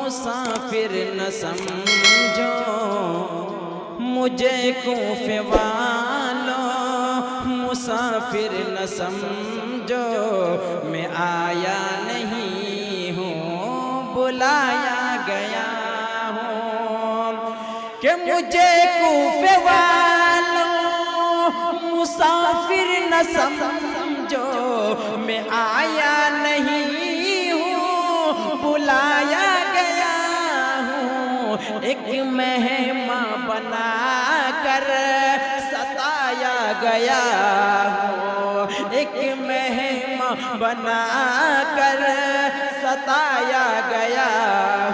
मुसाफिर न समझो मुझे कूफे वालों, मुसाफिर न समझो मैं आया नहीं हूँ बुलाया गया हूँ। कि मुझे कूफे वालों मुसाफिर न समझो मैं आया नहीं हूँ बुलाया गया हूँ। एक मेहमान बना कर सताया गया हूँ, एक मेहमान बना कर सताया गया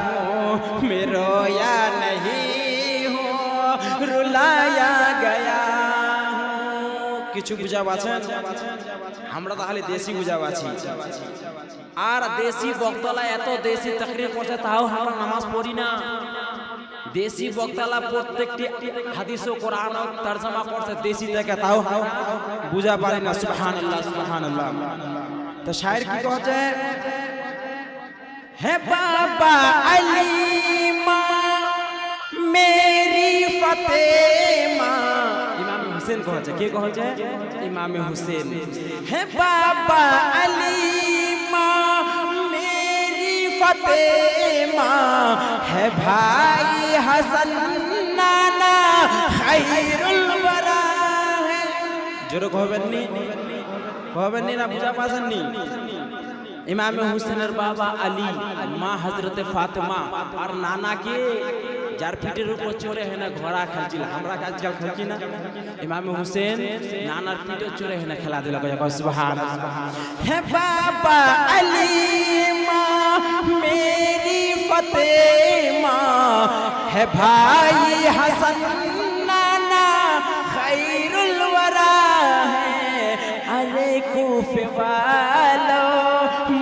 हूँ। मैं रोया नहीं हूँ रुलाया गया हूँ। किछु बुझाव आছেন? আমরা তাহলে দেশি বুঝাব আছি। আর দেশি বক্তলা এত দেশি তাকরীর করছে তাও আমরা নামাজ পড়ি না। দেশি বক্তলা প্রত্যেকটি হাদিস ও কোরআন তরজমা করছে দেশি থেকে তাও বুঝা পারি না। সুবহানাল্লাহ সুবহানাল্লাহ। তো শায়ের কি কইছে? হে বাবা আলী মা মেরি ফাতেমা, ইমাম হুসেন কইছে। কে কইছে? ইমাম হুসেন। হে বাবা আলী মা মেরি ফাতেমা, है भाई हसन नाना खैरुल वरा है। जोर कहबेनনি না বুঝা পাছেননি? ইমাম হুসেনের বাবা আলী, মা হযরত ফাতেমা আর নানা কে যার পিঠের উপর চড়ে है ना ঘোড়া খেলছিল। আমরা আজকাল খেলছি না। ইমাম হুসেন নানার পিঠে চড়ে है ना খেলা দিল। সুবহানাল্লাহ। হে বাবা আলী মা মেরি ফাতেমা, है भाई हसन नाना खैरुल वरा है। अरे कूफे वालों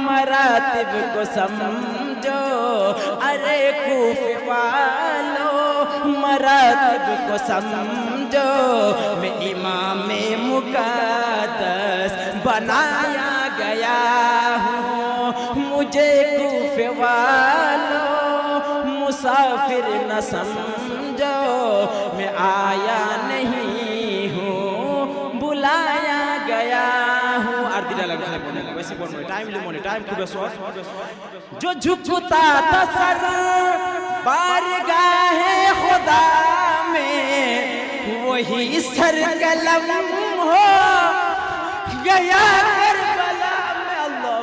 मरातिब को समझो, अरे कूफे वालों मरातिब को समझो मैं इमाम मुक़द्दस बनाया गया हूँ। मुझे कूफे वालों मुसाफिर न समझो मैं आया नहीं हूँ बुलाया गया हूँ। आरती डायलॉग वैसे बोल रहे टाइम लिमोने टाइम खूब शॉर्ट। जो झुकता था सर बारगाह खुदा में वही सर कलम हो गया करबला में। अल्लाह,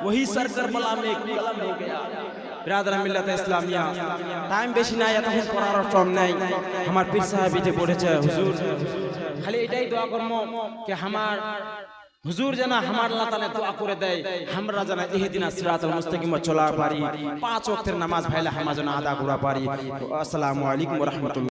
वही सर करबला में कलम हो गया। बिरादर मिल्लत इस्लामिया टाइम বেশি নাই, এখন পড়ার টাইম নাই। আমার পীর সাহেব এতে পড়েছে হুজুর, খালি এটাই দোয়া করব যে আমার হুজুর যেন আমার আল্লাহ তাআলা দোয়া করে দেয় আমরা যেন ইহদিনাস সিরাতাল মুস্তাকিম চলা পারি, 5 ওয়াক্তের নামাজ ভাইলা আমরা যেন আদা করা পারি। আসসালামু আলাইকুম ওয়া রাহমাতুল্লাহ।